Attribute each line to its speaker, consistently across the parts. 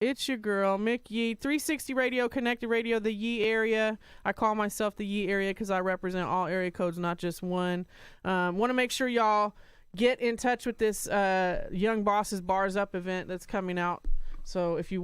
Speaker 1: It's your girl, McYeee, 360 Radio, Connected Radio, the Yee area. I call myself the Yee area because I represent all area codes, not just one. Want to make sure y'all get in touch with this Young Bosses Bars Up event that's coming out. So if you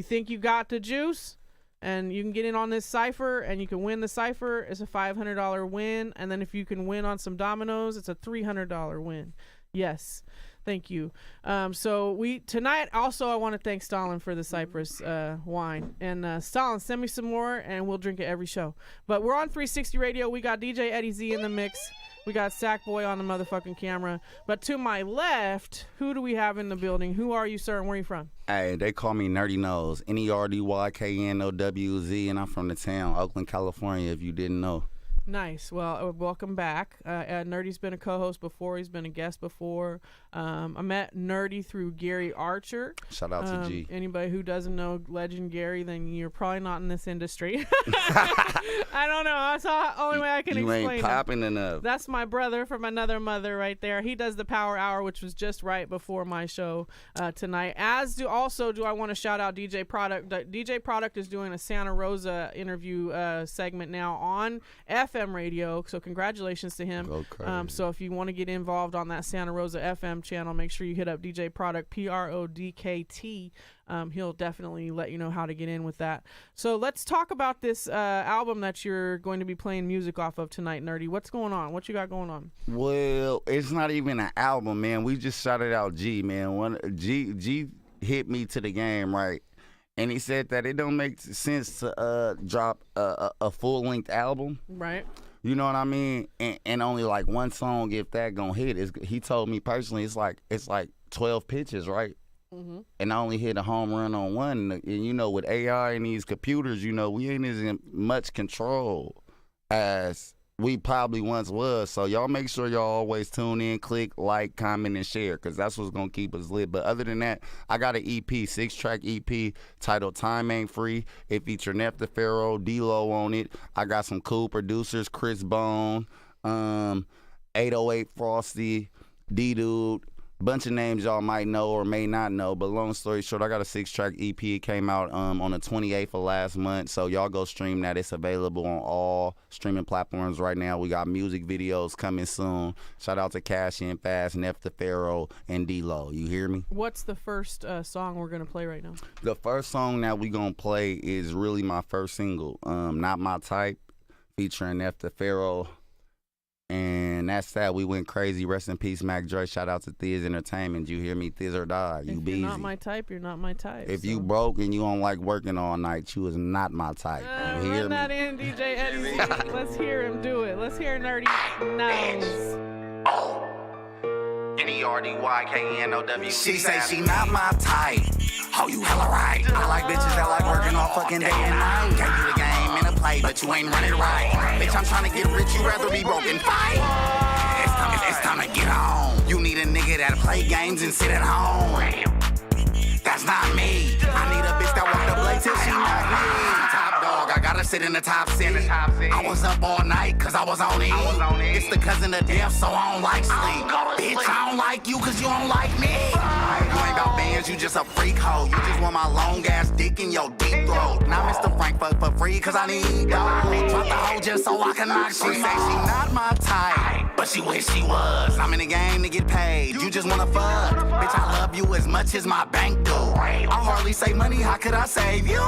Speaker 1: think you got the juice and you can get in on this cipher and you can win the cipher, it's a $500 win. And then if you can win on some dominoes, it's a $300 win. Yes. Thank you. So tonight also I want to thank Stalin for the Cypress wine. And Stalin, send me some more and we'll drink it every show. But we're on 360 Radio. We got DJ Eddie Z in the mix. We got Sackboy on the motherfucking camera. But to my left, who do we have in the building? Who are you, sir, and where are you from?
Speaker 2: Hey, they call me Nerdy Knowz. NERDYKNOWZ, and I'm from the town, Oakland, California, if you didn't know.
Speaker 1: Nice. Well, welcome back. Nerdy's been a co-host before. He's been a guest before. I met Nerdy through Gary Archer.
Speaker 2: Shout out to G.
Speaker 1: Anybody who doesn't know Legend Gary, then you're probably not in this industry. I don't know. That's the only way I can explain it.
Speaker 2: You ain't popping enough.
Speaker 1: That's my brother from another mother right there. He does the Power Hour, which was just right before my show tonight. I want to shout out DJ Product. DJ Product is doing a Santa Rosa interview segment now on FM radio, so congratulations to him.
Speaker 2: Okay.
Speaker 1: So if you want to get involved on that Santa Rosa FM channel, make sure you hit up DJ Product, PRODKT. He'll definitely let you know how to get in with that. So let's talk about this album that you're going to be playing music off of tonight, Nerdy. What's going on? What you got going on?
Speaker 2: Well, it's not even an album, man. We just shouted out G, man. G hit me to the game, right? And he said that it don't make sense to drop a full-length album.
Speaker 1: Right.
Speaker 2: You know what I mean? And only like one song, if that gonna hit. He told me personally, it's like 12 pitches, right? Mm-hmm. And I only hit a home run on one. And you know, with AI and these computers, you know, we ain't as in much control as we probably once was. So y'all make sure y'all always tune in, click, like, comment, and share, because that's what's going to keep us lit. But other than that, I got an EP, 6-track EP titled Time Ain't Free. It features Nefta Pharaoh, D-Lo on it. I got some cool producers, Chris Bone, 808 Frosty, D-Dude. Bunch of names y'all might know or may not know, but long story short, I got a 6-track EP. It came out on the 28th of last month, so y'all go stream that. It's available on all streaming platforms right now. We got music videos coming soon. Shout out to Cash In Fast, Nefta Pharaoh, and D-Lo. You hear me?
Speaker 1: What's the first song we're going to play right now?
Speaker 2: The first song that we going to play is really my first single, Not My Type, featuring Nefta Pharaoh. And that's that. We went crazy. Rest in peace, Mac Dre. Shout out to Thiz Entertainment. You hear me? Thiz or die. You busy.
Speaker 1: If you're not my type, you're not my type.
Speaker 2: If you broke and you don't like working all night, you is not my type. You hear
Speaker 1: run
Speaker 2: me?
Speaker 1: that in, DJ Eddie Z. Let's hear him do it. Let's hear Nerdy Knowz.
Speaker 2: NERDYKNOWZ. She say she not my type. Oh, you hella right. I like bitches that like working all fucking day and night. Gave you the game in a play, but you ain't running right. Bitch, I'm trying to get rich, you rather be broke and fight. It's time to get on. You need a nigga that'll play games and sit at home. That's not me. I need a bitch that walk the blade till she not me. Top dog, I gotta sit in the top center. I was up all night cause I was on it. It's the cousin of death, so I don't like sleep. Bitch, I don't like you cause you don't like me. You ain't about bands, you just a freak hoe. You just want my long ass dick in your deep throat. Now Mr. Frank fuck for free cause I need dough. Drop the hoe just so I can knock she say she not my type, but she wish she was. I'm in the game to get paid, you just wanna fuck. Bitch, I love you as much as my bank do. I hardly say money, how could I save you?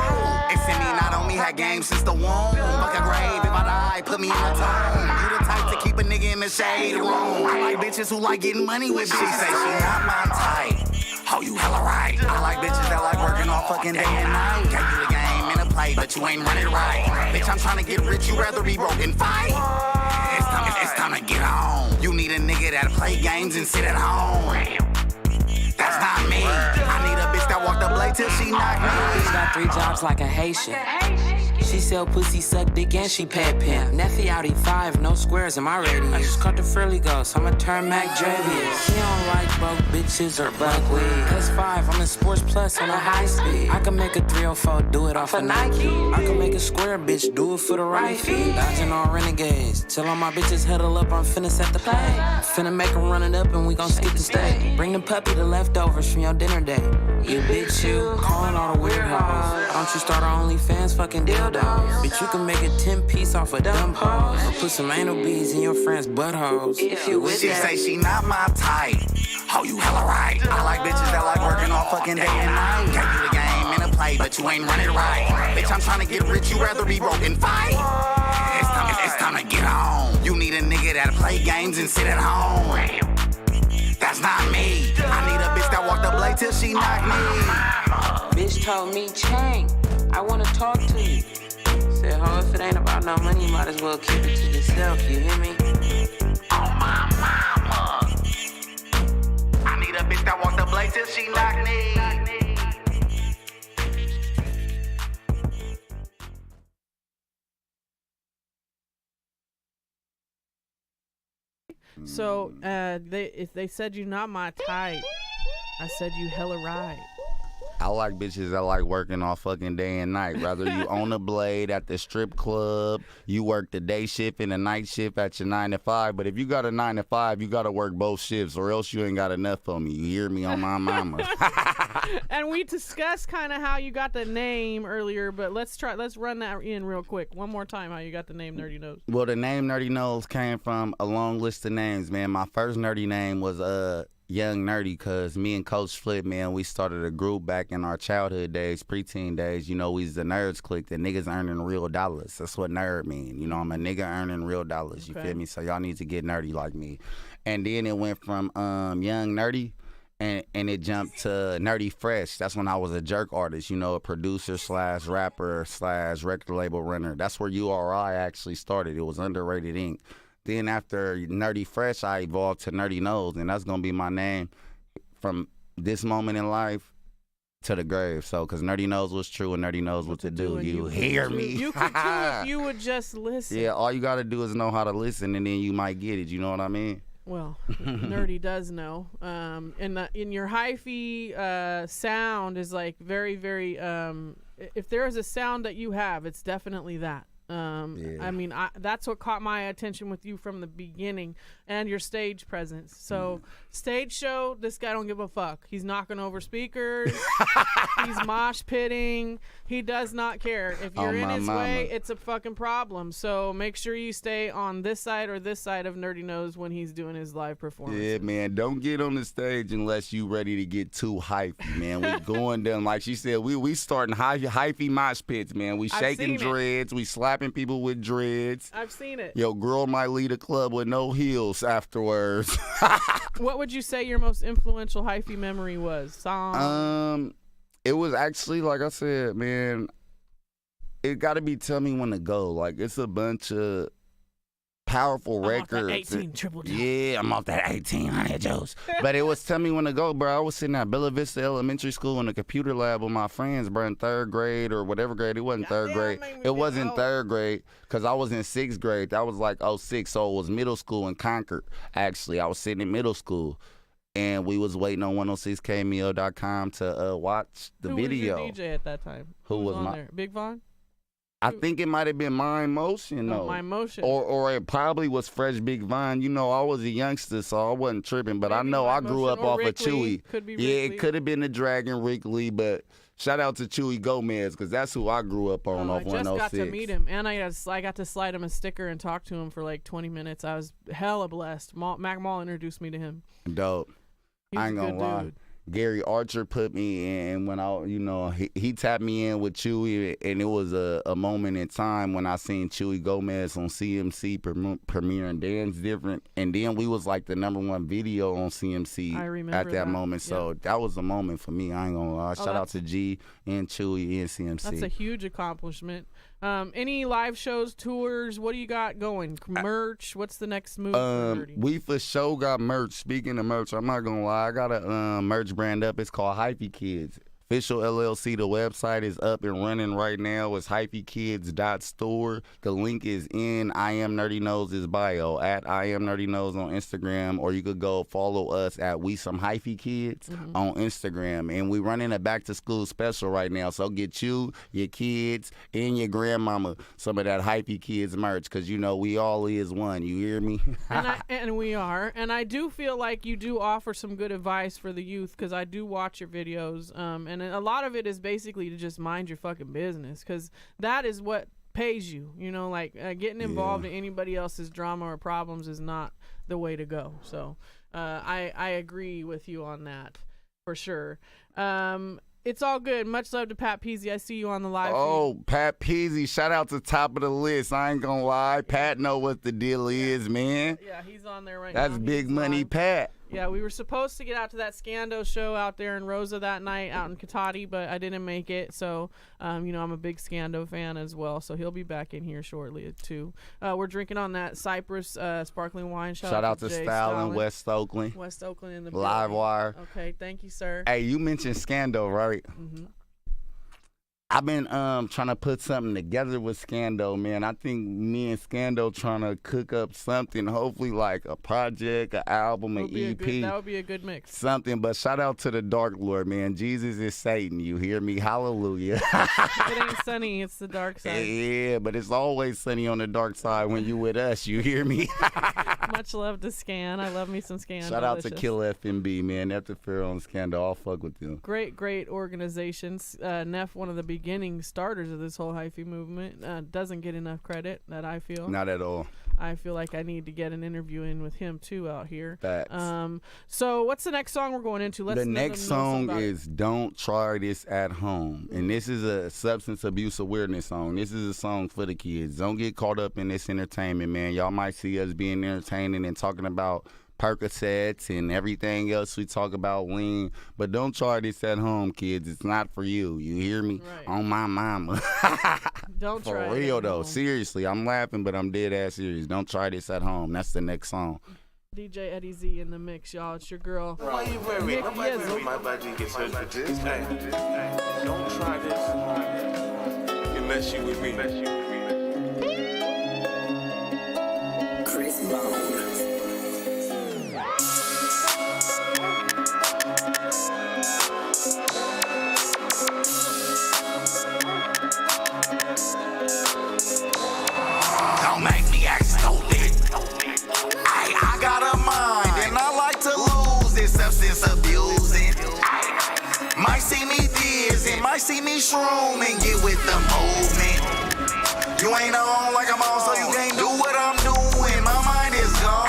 Speaker 2: It's in me, not on me, had game since the womb. Fuck a grave, if I die, put me in the tomb. You the type to keep a nigga in the shade room. I like bitches who like getting money with bitches. She say she not my type. Oh, you hella right. I like bitches that like working all fucking day and night. Gave you the game in a play, but you ain't running right. Bitch, I'm trying to get rich, you rather be broke and fight. It's time to get on. You need a nigga that'll play games and sit at home. That's not me. I need a bitch that walk the blade till she knock me.
Speaker 3: Bitch got 3 jobs like a Haitian. She sell pussy, suck dick, and she pet pimp. Neffy out E5, no squares in my radius. I just caught the frilly ghost, I'ma turn Mac Dravius. He don't like broke bitches or buckwheat. S5, I'm in Sports Plus on a high speed. I can make a 304 do it off of Nike. I can make a square bitch do it for the right feet. Dodging all renegades, till all my bitches huddle up, I'm finna set the play. Finna make them run it up and we gon' skip the stage. Bring the puppy the leftovers from your dinner date. You bitch you, calling all the weird hoes. Don't you start our OnlyFans fucking dildos. Bitch, you can make a 10-piece off a dumb pose. Or put some anal beads in your friend's buttholes. If you with
Speaker 2: She say she not my type. Oh, you hella right. I like bitches that like working all fucking day and night. Gave you the game in a play, but you ain't run it right. Bitch, I'm trying to get rich, you rather be broke and fight. It's time to get on. You need a nigga that'll play games and sit at home. That's not me. I need a bitch that walk the blade till she knock me.
Speaker 3: bitch told me, Chang, I wanna talk to you. Said, ho, if it ain't about no money, you might as well keep it to yourself, you hear me?
Speaker 2: Oh my mama. I need a bitch that walk the blade till she knock me.
Speaker 1: So if they said you not my type, I said you hella right.
Speaker 4: I like bitches that like working all fucking day and night. Whether you own a blade at the strip club, you work the day shift and the night shift at your 9 to 5. But if you got a 9 to 5, you got to work both shifts or else you ain't got enough for me. You hear me on my mama.
Speaker 1: And we discussed kind of how you got the name earlier, but let's run that in real quick. One more time, how you got the name Nerdy Knowz.
Speaker 4: Well, the name Nerdy Knowz came from a long list of names, man. My first nerdy name was Young Nerdy, because me and Coach Flip, man, we started a group back in our childhood days, preteen days. You know, we was the nerds clique, the niggas earning real dollars. That's what nerd mean. You know, I'm a nigga earning real dollars. You feel me? So y'all need to get nerdy like me. And then it went from Young Nerdy, and it jumped to Nerdy Fresh. That's when I was a jerk artist, you know, a producer / rapper / record label runner. That's where URI actually started. It was Underrated Inc. Then after Nerdy Fresh, I evolved to Nerdy Knowz, and that's going to be my name from this moment in life to the grave. So, because Nerdy Knowz what's true and Nerdy knows what to do. You hear me?
Speaker 1: You could do if you would just listen.
Speaker 4: Yeah, all you got to do is know how to listen, and then you might get it. You know what I mean?
Speaker 1: Well, Nerdy does know. In your hyphy sound is like very, very, if there is a sound that you have, it's definitely that. I mean, that's what caught my attention with you from the beginning, and your stage presence. So stage show, this guy don't give a fuck. He's knocking over speakers. He's mosh pitting. He does not care. If you're in his way, it's a fucking problem. So make sure you stay on this side or this side of Nerdy Knowz when he's doing his live performance.
Speaker 4: Yeah, man, don't get on the stage unless you ready to get too hypey, man. We going down, like she said, we starting hyphy mosh pits, man. We shaking dreads, we slapping people with dreads.
Speaker 1: I've seen it.
Speaker 4: Yo, girl might lead a club with no heels afterwards.
Speaker 1: What would you say your most influential hyphy memory was? Song?
Speaker 4: It was actually, like I said, man, it got to be Tell Me When to Go. Like, it's a bunch of powerful records.
Speaker 1: Off that 18 triple dose.
Speaker 4: Yeah, I'm off that 1800 juice. But it was Tell Me When to Go, bro. I was sitting at Bella Vista Elementary School in the computer lab with my friends, bro, in third grade or whatever grade. It wasn't third grade. It wasn't third grade because I was in sixth grade. That was like 06, so it was middle school in Concord, actually. I was sitting in middle school, and we was waiting on 106kmeal.com to watch the video.
Speaker 1: Who was your DJ at that time?
Speaker 4: Who was
Speaker 1: on
Speaker 4: my
Speaker 1: there? Big Von?
Speaker 4: I think it might have been Mind Motion, though.
Speaker 1: Mind Motion.
Speaker 4: Or it probably was Fresh Big Vine. You know, I was a youngster, so I wasn't tripping. But maybe I know I grew up off of Chewy.
Speaker 1: Could be
Speaker 4: yeah, it could have been the Dragon Rick Lee, but shout out to Chewy Gomez, because that's who I grew up on off 106. I just got
Speaker 1: to meet him, and I got to slide him a sticker and talk to him for like 20 minutes. I was hella blessed. Mac Mall introduced me to him.
Speaker 4: Dope. I ain't gonna lie. Dude. Gary Archer put me in when I, you know, he tapped me in with Chewy, and it was a moment in time when I seen Chewy Gomez on CMC premiering Dance Different, and then we was like the #1 video on CMC at that moment. So that was a moment for me. I ain't gonna lie. Shout out to G and Chewy and CMC.
Speaker 1: That's a huge accomplishment. Any live shows, tours? What do you got going? Merch? What's the next move?
Speaker 4: We for sure got merch. Speaking of merch, I'm not gonna lie. I got a merch brand up. It's called Hyphy Kids. Official LLC, the website is up and running right now. It's hyphykids.store. The link is in I Am Nerdy Knowz' bio, at I Am Nerdy Knowz on Instagram, or you could go follow us at We Some Hyphy Kids on Instagram. And we running a back to school special right now, so get you, your kids, and your grandmama some of that Hyphy Kids merch, because you know we all is one. You hear me?
Speaker 1: And we are. And I do feel like you do offer some good advice for the youth, because I do watch your videos. And a lot of it is basically to just mind your fucking business, because that is what pays you. You know, like getting involved in anybody else's drama or problems is not the way to go. So I agree with you on that for sure. It's all good. Much love to Pat Peasy. I see you on the live feed.
Speaker 4: Pat Peasy, shout out to top of the list. I ain't gonna lie. Pat know what the deal is, man.
Speaker 1: Yeah, he's on there right now.
Speaker 4: That's big money, Pat.
Speaker 1: Yeah, we were supposed to get out to that Scando show out there in Rosa that night out in Katati, but I didn't make it. So, you know, I'm a big Scando fan as well. So he'll be back in here shortly, too. We're drinking on that Cypress sparkling wine.
Speaker 4: Shout out to Stylin', West Oakland.
Speaker 1: West Oakland in the
Speaker 4: Live
Speaker 1: building.
Speaker 4: Wire.
Speaker 1: Okay, thank you, sir.
Speaker 4: Hey, you mentioned Scando, right?
Speaker 1: Mm-hmm.
Speaker 4: I've been trying to put something together with Scando, man. I think me and Scando trying to cook up something, hopefully like a project, an album, an EP.
Speaker 1: That would be a good mix.
Speaker 4: Something, but shout out to the Dark Lord, man. Jesus is Satan, you hear me? Hallelujah.
Speaker 1: It ain't sunny, it's the dark side.
Speaker 4: Yeah, but it's always sunny on the dark side when you with us, you hear me?
Speaker 1: Much love to Scan. I love me some Scan.
Speaker 4: Shout out to Kill FMB, man. After Fair on Scando, I'll fuck with them.
Speaker 1: Great organizations. Neff, one of the beginning starters of this whole hyphy movement, doesn't get enough credit that I feel.
Speaker 4: Not at all.
Speaker 1: I feel like I need to get an interview in with him too out here.
Speaker 4: Facts.
Speaker 1: So what's the next song we're going into?
Speaker 4: The next song is Don't Try This at Home. And this is a substance abuse awareness song. This is a song for the kids. Don't get caught up in this entertainment, man. Y'all might see us being entertaining and talking about Percocets and everything else we talk about lean, but don't try this at home, kids. It's not for you. You hear me?
Speaker 1: Right.
Speaker 4: On my mama.
Speaker 1: Don't
Speaker 4: for
Speaker 1: try it
Speaker 4: real
Speaker 1: at
Speaker 4: though.
Speaker 1: home.
Speaker 4: Seriously, I'm laughing, but I'm dead ass serious. Don't try this at home. That's the next song.
Speaker 1: DJ Eddie Z in the mix, y'all. It's your girl.
Speaker 5: Why you worried? My budget gets hurt with this. Hey, don't try this. Unless you with me.
Speaker 2: Chris Bone. Don't make me act stupid. I got a mind and I like to lose it. Substance abusing. Might see me dizzy, might see me shrooming. Get with the movement. You ain't on like I'm on, so you can't do what I'm doing. My mind is gone.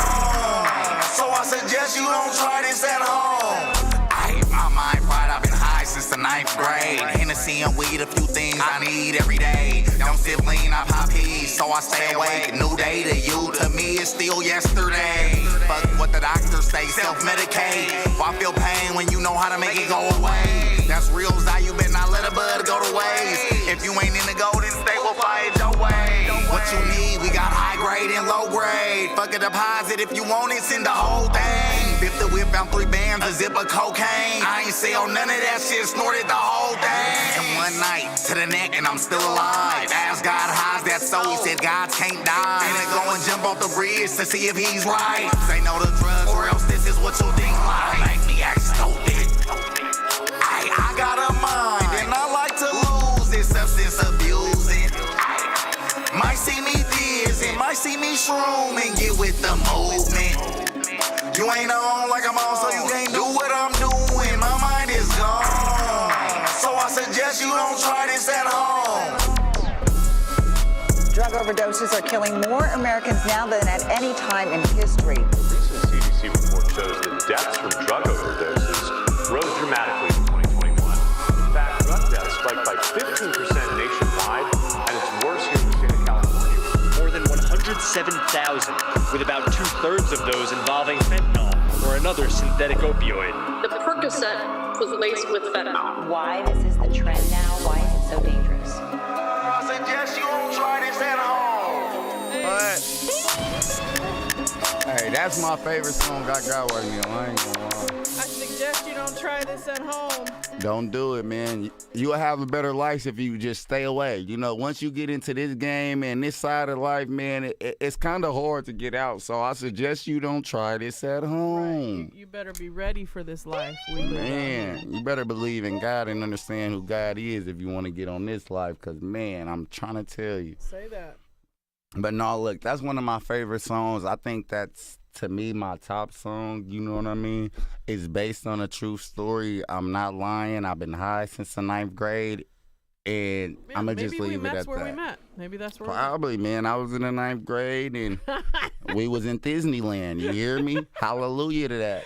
Speaker 2: So I suggest you don't try this at home. I hate my mind right. I've been high since the 9th grade. Hennessy and weed, a few things I need every day. Don't sip lean, I pop peas, so I stay awake. New day to you, to me it's still yesterday. Fuck what the doctors say, self-medicate. Why feel pain when you know how to make it go away? That's real, Zai, you better not let a bud go to waste. If you ain't in the golden state, we'll fight your way. What you need, we got high grade and low grade. Fuck a deposit, if you want it, send the whole thing. If the whip found 3 bands, a zip of cocaine. I ain't sell none of that shit, snorted the whole thing. And one night, to the neck, and I'm still alive. Ask God highs that soul, he said gods can't die. And then go and jump off the bridge to see if he's right. Say no to drugs, or else this is what you think like. Make me act stupid. I got a mind, and I like to lose it. Substance abusing. Might see me dizzy, might see me shrooming. Get with the movement. You ain't on like I'm on, so you can't do what I'm doing. My mind is gone. So I suggest you don't try this at home.
Speaker 6: Drug overdoses are killing more Americans now than at any time in history.
Speaker 7: A recent CDC report shows that deaths from drug overdoses rose dramatically in 2021. In fact, drug deaths spiked by 15% nationwide, and it's worse here in the state of California.
Speaker 8: More than 107,000, with about 2/3 of those involving fentanyl or another synthetic opioid.
Speaker 9: The Percocet was laced with fentanyl.
Speaker 6: Why this is the trend now? Why is it so dangerous?
Speaker 2: I suggest you don't try this at home.
Speaker 4: But hey, that's my favorite song I got right now. I ain't gonna lie.
Speaker 1: I suggest suggest you don't try this at home.
Speaker 4: Don't do it, man. You'll have a better life if you just stay away. You know, once you get into this game and this side of life, man, it's kind of hard to get out. So I suggest you don't try this at home.
Speaker 1: Right. You better be ready for this life.
Speaker 4: Man, you better believe in God and understand who God is if you want to get on this life. Because, man, I'm trying to tell you.
Speaker 1: Say that.
Speaker 4: But no, look, that's one of my favorite songs. I think that's, to me, my top song. You know what I mean? It's based on a true story. I'm not lying. I've been high since the 9th grade. And I'm going to just leave it at that.
Speaker 1: Maybe that's where we met. Maybe that's where
Speaker 4: Probably, man. I was in the 9th grade and we was in Disneyland. You hear me? Hallelujah to that.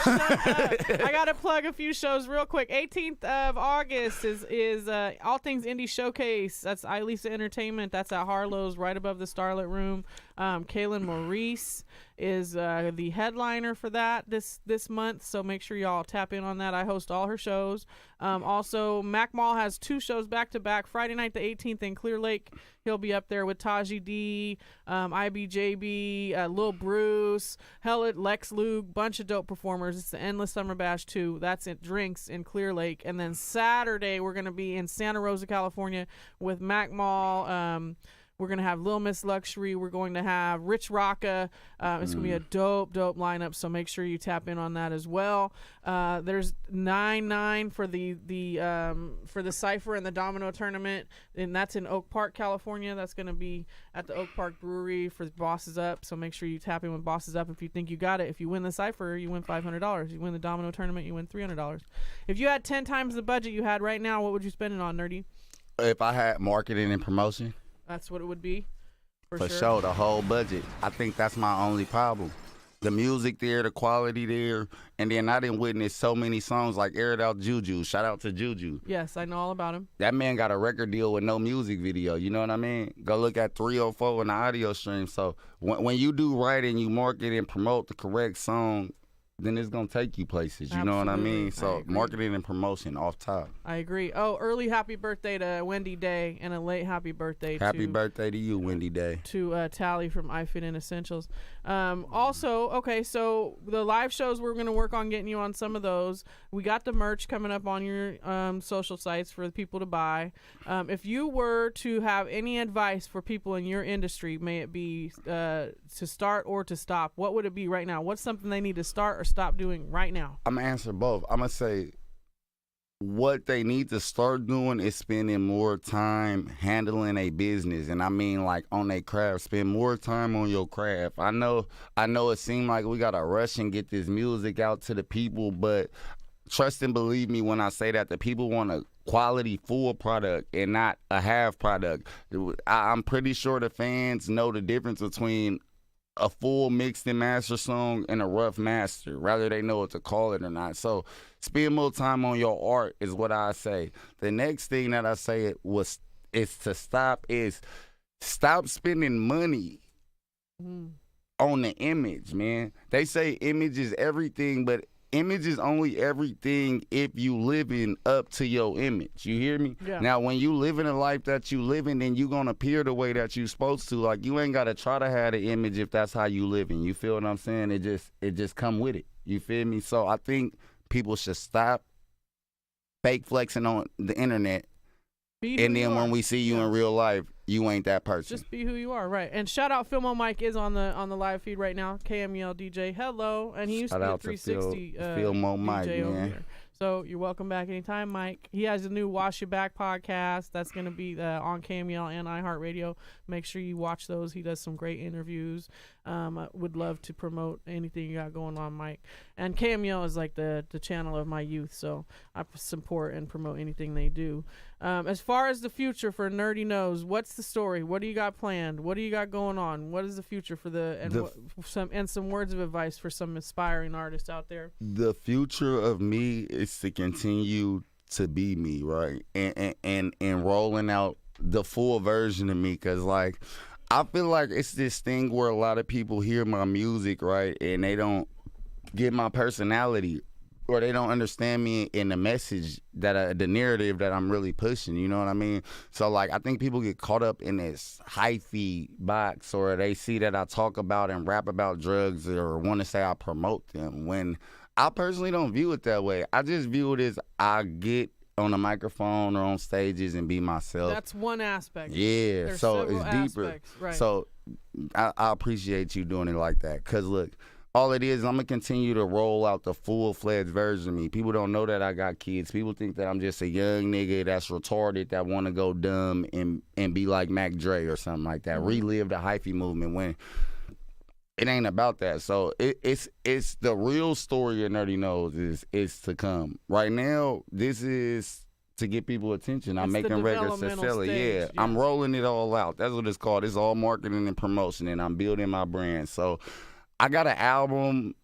Speaker 1: Shut up. I got to plug a few shows real quick. 18th of August is All Things Indie Showcase. That's iLisa Entertainment. That's at Harlow's right above the Starlit Room. Kaylin Maurice is the headliner for that this month, so make sure y'all tap in on that. I host all her shows. Also, Mac Mall has 2 shows back-to-back. Friday night the 18th in Clear Lake. He'll be up there with Taji D, IBJB, Lil Bruce, Lex Luke, bunch of dope performers. It's the Endless Summer Bash 2. That's at Drinks in Clear Lake. And then Saturday, we're going to be in Santa Rosa, California with Mac Mall. We're going to have Lil Miss Luxury. We're going to have Rich Rocka. It's going to be a dope lineup, so make sure you tap in on that as well. There's 9/9 for the Cypher and the Domino tournament, and that's in Oak Park, California. That's going to be at the Oak Park Brewery for Bosses Up, so make sure you tap in with Bosses Up if you think you got it. If you win the Cypher, you win $500. You win the Domino tournament, you win $300. If you had 10 times the budget you had right now, what would you spend it on, Nerdy?
Speaker 4: If I had marketing and promotion?
Speaker 1: That's what it would be.
Speaker 4: For sure, the whole budget. I think that's my only problem. The music there, the quality there, and then I didn't witness so many songs like Air It Out Juju. Shout out to Juju.
Speaker 1: Yes, I know all about him.
Speaker 4: That man got a record deal with no music video. You know what I mean? Go look at 304 in the audio stream. So when you do right and you market and promote the correct song, then it's going to take you places. You know what I mean? So marketing and promotion off top.
Speaker 1: I agree. Oh, early happy birthday to Wendy Day and a late happy birthday
Speaker 4: birthday to you, Wendy Day.
Speaker 1: To Tally from iFit in Essentials. Also, okay, so the live shows, we're going to work on getting you on some of those. We got the merch coming up on your social sites for the people to buy. If you were to have any advice for people in your industry, may it be to start or to stop, what would it be right now? What's something they need to start or stop doing right now?
Speaker 4: I'm going to answer both. I'm going to say what they need to start doing is spending more time handling a business. And I mean, like, on their craft. Spend more time on your craft. I know it seemed like we got to rush and get this music out to the people, but trust and believe me when I say that the people want a quality full product and not a half product. I'm pretty sure the fans know the difference between a full mixed and master song and a rough master, whether they know what to call it or not. So spend more time on your art is what I say. The next thing that I say is to stop spending money on the image, man. They say image is everything, but image is only everything if you living up to your image. You hear me?
Speaker 1: Yeah.
Speaker 4: Now, when you living a life that you living, then you gonna appear the way that you supposed to. Like, you ain't gotta try to have the image if that's how you living. You feel what I'm saying? It just come with it. You feel me? So I think people should stop fake flexing on the internet. And then when we see you in real life, you ain't that person.
Speaker 1: Just be who you are, right? And shout out Filmo Mike is on the live feed right now. KMEL DJ, hello, and he used to be a 360
Speaker 4: Filmo Mike,
Speaker 1: DJ over
Speaker 4: man.
Speaker 1: here. So you're welcome back anytime, Mike. He has a new Wash Your Back podcast that's going to be on KMEL and iHeartRadio. Make sure you watch those. He does some great interviews. I would love to promote anything you got going on, Mike. And KMEL is like the channel of my youth, so I support and promote anything they do. As far as the future for Nerdy Knowz, what's the story? What do you got planned? What do you got going on? What is the future for some words of advice for some aspiring artists out there?
Speaker 4: The future of me is to continue to be me, right? And rolling out the full version of me, because, like, I feel like it's this thing where a lot of people hear my music, right, and they don't get my personality, or they don't understand me in the message the narrative that I'm really pushing. You know what I mean? So, like, I think people get caught up in this hyphy box, or they see that I talk about and rap about drugs, or want to say I promote them, when I personally don't view it that way. I just view it as I get on a microphone or on stages and be myself.
Speaker 1: That's one aspect.
Speaker 4: Yeah,
Speaker 1: There's
Speaker 4: so
Speaker 1: several
Speaker 4: it's deeper.
Speaker 1: aspects, right.
Speaker 4: So I appreciate you doing it like that. Because, look, all it is, I'm going to continue to roll out the full-fledged version of me. People don't know that I got kids. People think that I'm just a young nigga that's retarded that want to go dumb and be like Mac Dre or something like that. Relive the hyphy movement when it ain't about that. So it's the real story of Nerdy Knowz is to come. Right now, this is to get people attention. I'm making records to sell it. Yeah, I'm rolling it all out. That's what it's called. It's all marketing and promotion, and I'm building my brand. So I got an album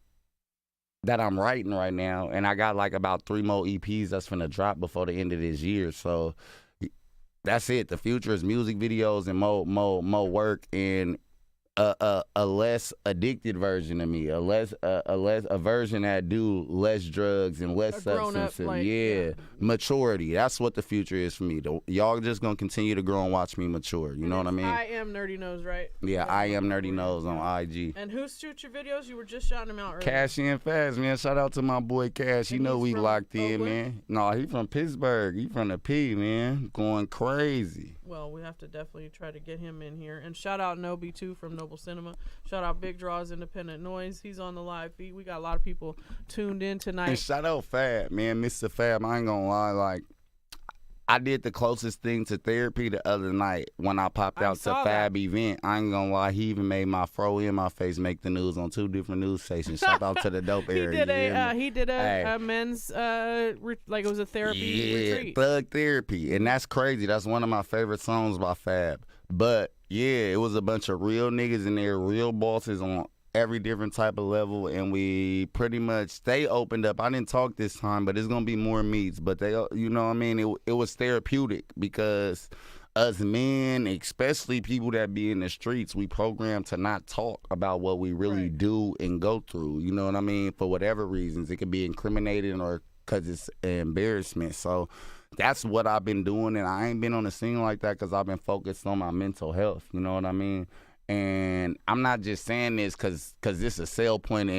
Speaker 4: that I'm writing right now, and I got like about 3 more EPs that's finna drop before the end of this year. So that's it. The future is music videos and more work and a less addicted version of me, a version that do less drugs and less substances. Yeah, maturity. That's what the future is for me. Y'all just gonna continue to grow and watch me mature. You know what I mean?
Speaker 1: I am Nerdy Knowz, right?
Speaker 4: Yeah, I am Nerdy Knowz on IG.
Speaker 1: And who shoots your videos? You were just shouting them out earlier.
Speaker 4: Cash in fast, man. Shout out to my boy Cash. You know we locked in, man. No, he from Pittsburgh. He from the P, man. Going crazy.
Speaker 1: Well, we have to definitely try to get him in here. And shout out Nobi, too, from Noble Cinema. Shout out Big Draw's Independent Noise. He's on the live feed. We got a lot of people tuned in tonight.
Speaker 4: And shout out Fab, man. Mr. Fab, I ain't gonna lie. Like, I did the closest thing to therapy the other night when I popped out to Fab event. I ain't gonna lie. He even made my fro in my face make the news on 2 different news stations. Shout out to the dope area.
Speaker 1: He did a men's, like it was a therapy retreat.
Speaker 4: Thug therapy. And that's crazy. That's one of my favorite songs by Fab. But, yeah, it was a bunch of real niggas in there, real bosses on every different type of level, and we pretty much, they opened up. I didn't talk this time, but it's going to be more meets. But they, you know what I mean? It was therapeutic because us men, especially people that be in the streets, we programmed to not talk about what we really do and go through. You know what I mean? For whatever reasons. It could be incriminating or because it's an embarrassment. So that's what I've been doing, and I ain't been on the scene like that because I've been focused on my mental health. You know what I mean? And I'm not just saying this because this is a sell point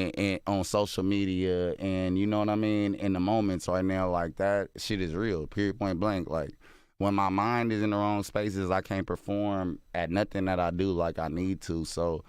Speaker 4: on social media, and you know what I mean? In the moments right now, like that shit is real, period, point blank. Like, when my mind is in the wrong spaces, I can't perform at nothing that I do like I need to. So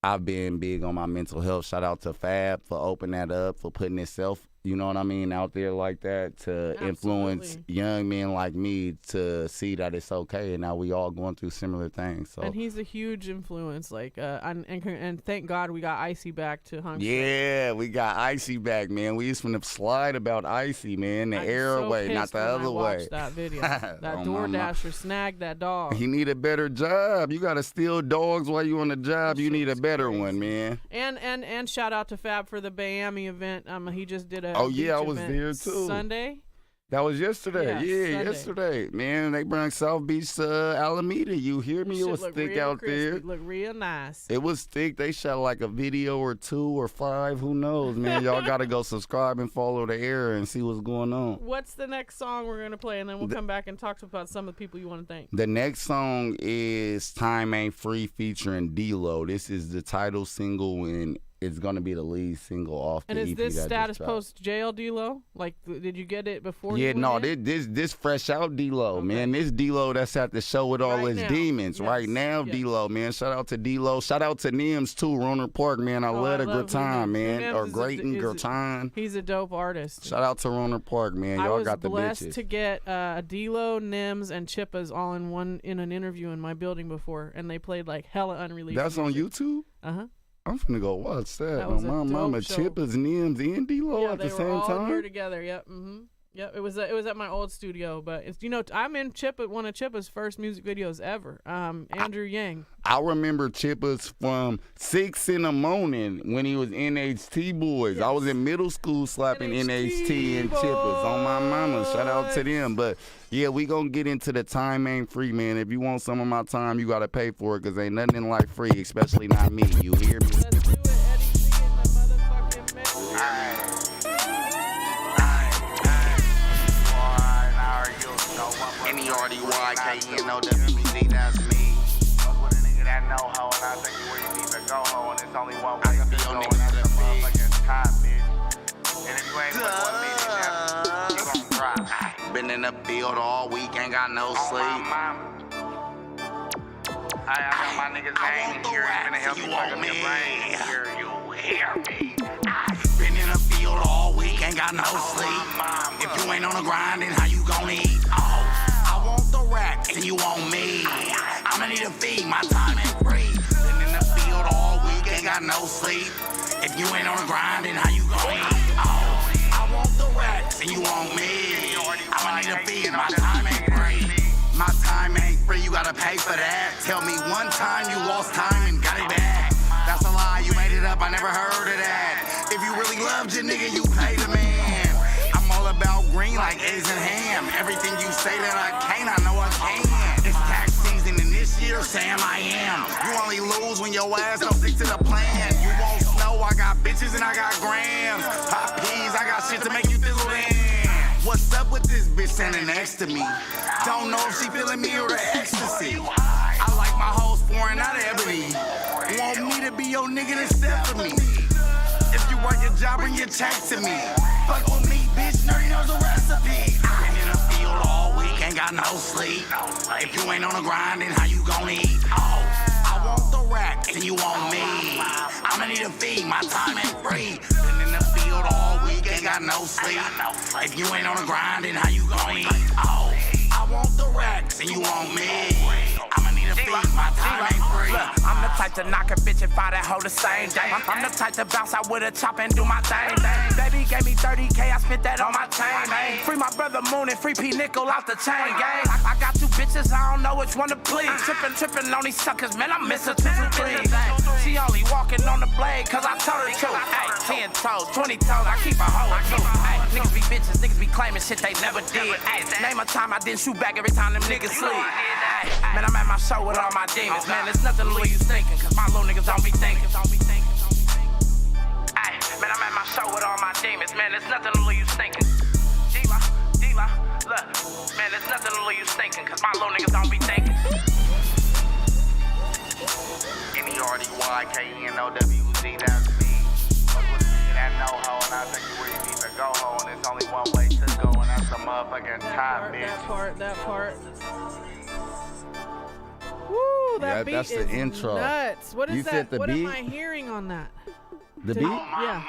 Speaker 4: I've been big on my mental health. Shout out to Fab for opening that up, for putting itself, you know what I mean, out there like that to influence young men like me to see that it's okay, and now we all going through similar things. So. And
Speaker 1: he's a huge influence, like, and thank God we got Icy back to Hung.
Speaker 4: Yeah, we got Icy back, man. We used to slide about Icy, man, the air way, not the other way.
Speaker 1: Watched that video. That DoorDasher snagged that dog.
Speaker 4: He need a better job. You got to steal dogs while you on the job. You need a better one, man.
Speaker 1: And shout out to Fab for the Miami event. He just did a
Speaker 4: I was there too.
Speaker 1: Sunday?
Speaker 4: That was yesterday.
Speaker 1: Yeah,
Speaker 4: yesterday. Man, they brought South Beach to Alameda. You hear me? It was thick out there.
Speaker 1: It looked real nice.
Speaker 4: It was thick. They shot like a video or 2 or 5. Who knows, man? Y'all got to go subscribe and follow the air and see what's going on.
Speaker 1: What's the next song we're going to play? And then we'll come back and talk about some of the people you want to thank.
Speaker 4: The next song is Time Ain't Free featuring D-Lo. This is the title single, and it's going to be the lead single off the EP.
Speaker 1: And is this status post jail D-Lo? Like, did you get it before?
Speaker 4: Yeah, no, this fresh out D-Lo, okay. Man. This D-Lo that's at the show with all his demons. Yes. Right now, yes. D-Lo, man. Shout out to D-Lo. Shout out to Nims, too, Roner Park, man. I love the Gratin, man.
Speaker 1: Nims
Speaker 4: or Gratin, Gratin.
Speaker 1: He's a dope artist.
Speaker 4: Shout out to Roner Park, man. Y'all got the bitches. I was
Speaker 1: blessed to get D-Lo, Nims, and Chippas all in an interview in my building before, and they played, like, hella unreleased
Speaker 4: That's
Speaker 1: music.
Speaker 4: On YouTube?
Speaker 1: Uh-huh.
Speaker 4: I'm finna go watch that. My mama, Chippas, Nims, and D-Lo at the same time.
Speaker 1: Yeah, they were all here together. Yep. Mm-hmm. Yep. It was at my old studio, but it's I'm in one of Chippa's first music videos ever. Andrew Yang.
Speaker 4: I remember Chippas from 6 in the morning when he was NHT Boys. Yes. I was in middle school slapping NHT and Chippas on my mama. Shout out to them. But yeah, we gonna get into the Time Ain't Free, man. If you want some of my time, you gotta pay for it, cause ain't nothing in life free, especially not me. You hear me?
Speaker 1: Let's do it, Eddie C in the motherfucking mix.
Speaker 2: N-E-R-D-Y-K-N-O-W-Z, that's me. Fuck with a nigga that know how, and I take you where you need to go, ho. And it's only one way to go, and that's the motherfucking top, bitch. Been in the field all week, ain't got no sleep. I got my niggas name here. It's gonna help you fuck up your brain. You hear me? Been in the field all week, ain't got no sleep. If you ain't on the grind, then how you gon' eat? Oh, I want the racks and you want me. I'ma need to feed, my time ain't free. Been in the field all week, ain't got no sleep. If you ain't on the grind, then how you gon' eat? Oh, I want the racks and you want me. I'ma need to feed, my time ain't free. My time ain't free, you gotta pay for that. Tell me one time you lost time and got it back. That's a lie, you made it up, I never heard of that. If you really loved your nigga, you pay the man. I'm all about green like eggs and ham. Everything you say that I can't, I know I can. It's tax season and this year, Sam, I am. You only lose when your ass don't stick to the plan. You won't snow, I got bitches and I got grams. Pop peas, I got shit to make you fizzle in. What's up with this bitch standing next to me? Don't know if she feeling me or the ecstasy. I like my hoes pouring out of ebony. Want me to be your nigga to step for me. If you work your job, bring your check to me. Fuck with me, bitch, Nerdy knows the recipe. Been in the field all week, ain't got no sleep. If you ain't on the grind, then how you gon' eat? Oh, I want the rack and you want me. I'ma need to feed, my time ain't free. Been in the field all week, ain't got no sleep. If you ain't on the grind, then how you gon' eat? Oh, I want the racks and you want me. I'ma need to feed, my time ain't free.
Speaker 10: Look, I'm the type to knock a bitch and fire that hoe the same day. I'm the type to bounce out with a chop and do my thing. Baby gave me 30K, I spent that on my chain. Free my brother Moon and free P Nickel out the chain gang. I got two bitches, I don't know which one to please. Trippin' on these suckers, man, I miss her 2, 3. She only walking on the blade, cause I told her to. Ay, 10 toes, 20 toes, I keep a hoe or two. Ay, niggas be bitches, niggas be claiming shit they never did. Ay, name a time I didn't shoot back every time them niggas sleep. Ay, man, I'm at my show with all my demons, man, there's nothing to leave you thinking, cause my little niggas don't be thinking. Ay, man, I'm at my show with all my demons, man, there's nothing to leave you thinking. D-La, look, man, there's nothing to leave you thinking, cause my little niggas don't be thinking.
Speaker 2: N-E-R-D-Y-K-E-N-O-W-Z, that's me. Fuck with a nigga that know how, and I take you where you need to go, ho, and there's only one way to go, and that's the motherfucking top, bitch.
Speaker 1: That part. Woo, that beat
Speaker 4: that's
Speaker 1: is
Speaker 4: the intro.
Speaker 1: nuts. What is
Speaker 4: You
Speaker 1: that?
Speaker 4: said the
Speaker 1: What
Speaker 4: beat?
Speaker 1: am I hearing on that?
Speaker 4: The beat?
Speaker 1: Yeah.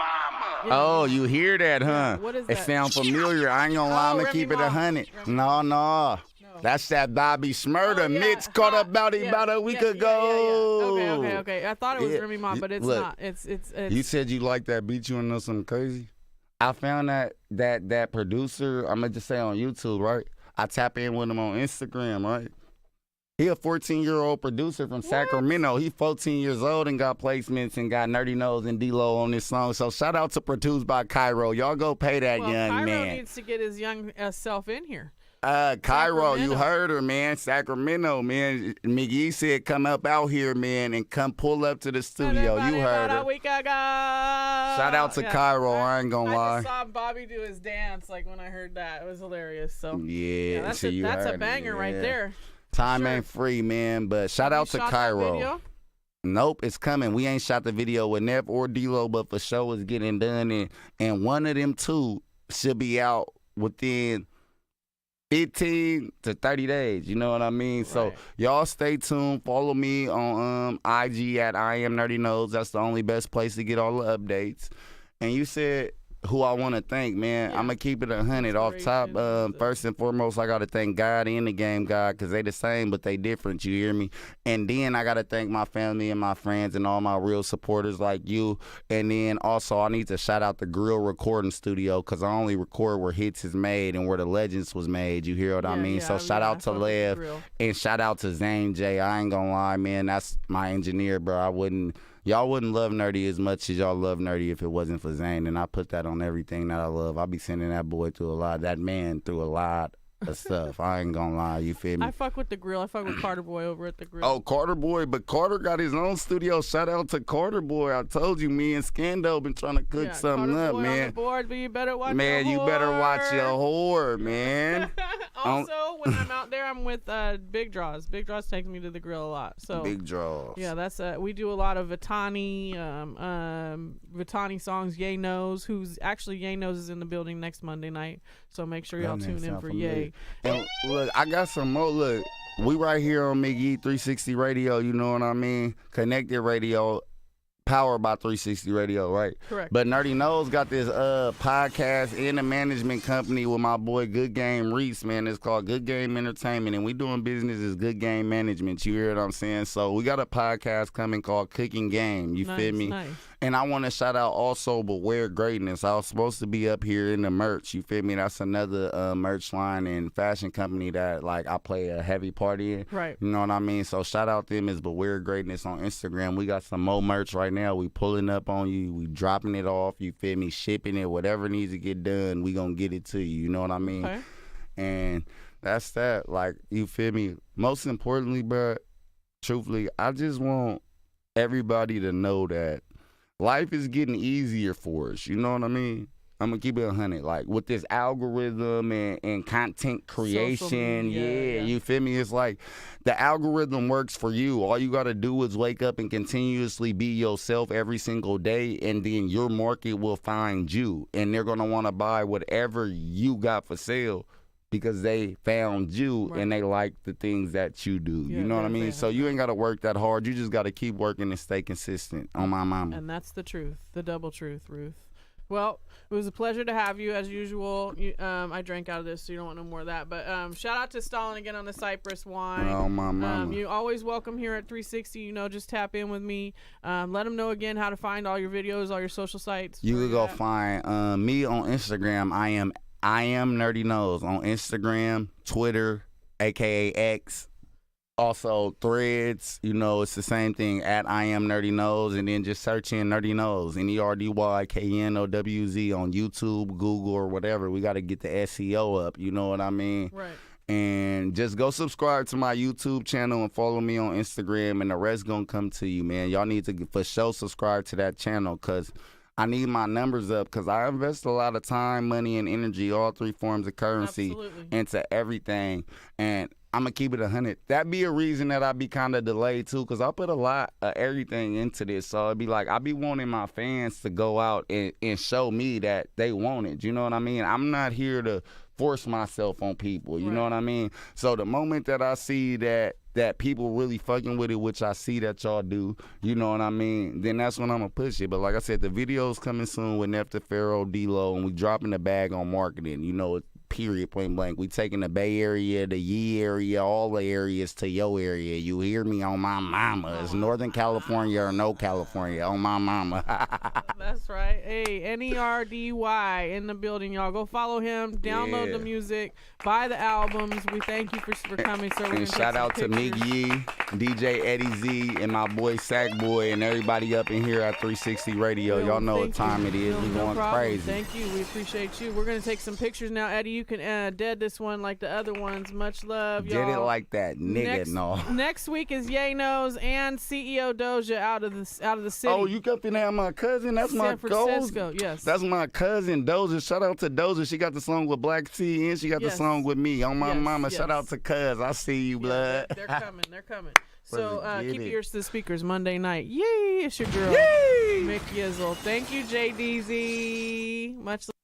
Speaker 4: Oh, you hear that, huh?
Speaker 1: What is
Speaker 4: It
Speaker 1: that?
Speaker 4: sound familiar. I ain't gonna lie, I'm gonna
Speaker 1: Remy
Speaker 4: keep it
Speaker 1: Ma.
Speaker 4: 100.
Speaker 1: Remy
Speaker 4: No. That's that Bobby Smurder.
Speaker 1: yeah.
Speaker 4: Mitch caught about it about a week ago.
Speaker 1: Okay. I thought it was Remy Ma, but it's
Speaker 4: Look,
Speaker 1: not. It's.
Speaker 4: You said you like that beat. You wanna know something crazy? I found that producer, I'm gonna just say on YouTube, right? I tap in with him on Instagram, right? He a 14-year-old producer from Sacramento. He 14 years old and got placements and got Nerdy Knowz and D-Lo on this song. So shout out to Produced by Cairo. Y'all go pay that young
Speaker 1: Cairo
Speaker 4: man.
Speaker 1: needs to get his young self in here.
Speaker 4: Cairo, you heard her, man. Sacramento, man. McYeee said come up out here, man, and come pull up to the studio. You heard her. Shout out to Cairo. I ain't gonna lie.
Speaker 1: I just saw Bobby do his dance like when I heard that. It was hilarious. So
Speaker 4: yeah,
Speaker 1: that's
Speaker 4: so you
Speaker 1: a
Speaker 4: heard
Speaker 1: banger
Speaker 4: it,
Speaker 1: right
Speaker 4: yeah.
Speaker 1: there.
Speaker 4: Time ain't free, man. But shout out to
Speaker 1: Shot that
Speaker 4: Cairo.
Speaker 1: video?
Speaker 4: Nope, it's coming. We ain't shot the video with Nev or D-Lo, but for sure it's getting done. And one of them two should be out within 15 to 30 days. You know what I mean? Right. So y'all stay tuned. Follow me on IG at I am Nerdy Knowz. That's the only best place to get all the updates. And you said who I want to thank, man. I'm going to keep it 100 off top. First and foremost, I got to thank God and the game God because they the same, but they different. You hear me? And then I got to thank my family and my friends and all my real supporters like you. And then also I need to shout out the Grill Recording Studio because I only record where hits is made and where the legends was made. You hear what I mean? So shout out to Lev and shout out to Zane J. I ain't going to lie, man. That's my engineer, bro. Y'all wouldn't love Nerdy as much as y'all love Nerdy if it wasn't for Zane, and I put that on everything that I love. I be sending that boy through that man through a lot of stuff. I ain't gonna lie, you feel me?
Speaker 1: I fuck with the Grill. I fuck with Carter Boy over at the Grill.
Speaker 4: Oh, Carter Boy, but Carter got his own studio. Shout out to Carter Boy. I told you, me and Scando been trying to cook something
Speaker 1: Carter
Speaker 4: up,
Speaker 1: Boy
Speaker 4: man.
Speaker 1: On the board, but you better watch
Speaker 4: man,
Speaker 1: your
Speaker 4: you
Speaker 1: whore.
Speaker 4: better watch your whore, man.
Speaker 1: also, when I'm out there, I'm with Big Draws. Big Draws takes me to the grill a lot. So
Speaker 4: Big Draws.
Speaker 1: Yeah, that's we do a lot of Vitani songs. Ye Knowz, who's actually Ye Knowz is in the building next Monday night. So make sure y'all tune in for Ye.
Speaker 4: And look, I got some more. Look, we right here on McYeee 360 Radio. You know what I mean? Connected Radio. Powered by 360 Radio, right?
Speaker 1: Correct.
Speaker 4: But Nerdy Knowz got this podcast and a management company with my boy Good Game Reese, man. It's called Good Game Entertainment, and we doing business as Good Game Management. You hear what I'm saying? So we got a podcast coming called Cooking Game. You feel me?
Speaker 1: Nice.
Speaker 4: And I want to shout out also Beware Greatness. I was supposed to be up here in the merch. You feel me? That's another merch line and fashion company that like I play a heavy part in.
Speaker 1: Right.
Speaker 4: You know what I mean? So shout out them is Beware Greatness on Instagram. We got some more merch right now. We pulling up on you. We dropping it off. You feel me? Shipping it. Whatever needs to get done, we gonna get it to you. You know what I mean?
Speaker 1: Okay.
Speaker 4: And that's that. Like, you feel me? Most importantly, bro, truthfully, I just want everybody to know that life is getting easier for us. You know what I mean? I'm going to keep it 100. Like, with this algorithm and content creation, yeah, you feel me? It's like the algorithm works for you. All you got to do is wake up and continuously be yourself every single day, and then your market will find you. And they're going to want to buy whatever you got for sale because they found you and they like the things that you do. You know what I mean? So you ain't got to work that hard. You just got to keep working and stay consistent on my mama.
Speaker 1: And that's the truth, the double truth, Ruth. Well, it was a pleasure to have you as usual. I drank out of this, so you don't want no more of that. But shout out to Stalin again on the Cypress wine.
Speaker 4: Oh, my mama.
Speaker 1: You're always welcome here at 360. You know, just tap in with me. Let them know again how to find all your videos, all your social sites.
Speaker 4: You can go find me on Instagram. I am Nerdy Knowz on Instagram, Twitter, aka X. Also Threads, you know, it's the same thing at I am Nerdy Knowz, and then just search in Nerdy Knowz, NERDYKNOWZ on YouTube, Google, or whatever. We got to get the SEO up, you know what I mean?
Speaker 1: Right.
Speaker 4: And just go subscribe to my YouTube channel and follow me on Instagram, and the rest gonna come to you, man. Y'all need to for sure subscribe to that channel, because I need my numbers up, because I invest a lot of time, money, and energy, all three forms of currency, into everything. And I'm going to keep it 100. That be a reason that I be kind of delayed, too, because I put a lot of everything into this. So it'd be like, I be wanting my fans to go out and show me that they want it. You know what I mean? I'm not here to force myself on people. You know what I mean? So the moment that I see that people really fucking with it, which I see that y'all do, you know what I mean, then that's when I'm going to push it. But like I said, the video's coming soon with Nefta, Pharaoh, D-Lo, and we dropping the bag on marketing. You know, period, point blank. We taking the Bay Area, the Yee area, all the areas to your area. You hear me? On my mama. It's Northern California or no California. On my mama.
Speaker 1: That's right. Hey, NERDY in the building, y'all. Go follow him. Download the music. Buy the albums. We thank you for coming, sir.
Speaker 4: And shout out to McYeee, DJ Eddie Z, and my boy Sackboy, and everybody up in here at 360 Radio. Y'all know what time it is. We going crazy.
Speaker 1: Thank you. We appreciate you. We're going to take some pictures now. Eddie, you can dead this one like the other ones. Much love, y'all.
Speaker 4: Did it like that, nigga.
Speaker 1: Next week is Ye Knowz and CEO Doja out of the city.
Speaker 4: Oh, you up in there, my cousin? That's
Speaker 1: San Francisco. Yes.
Speaker 4: That's my cousin Doja. Shout out to Doja. She got the song with Black T, and she got the song with me. On my mama. Shout out to Cuz. I see you, blood.
Speaker 1: They're coming. They're coming. So keep your ears to the speakers Monday night. Yay! It's your girl,
Speaker 4: Yay!
Speaker 1: McYeee. Thank you, JDZ. Much love.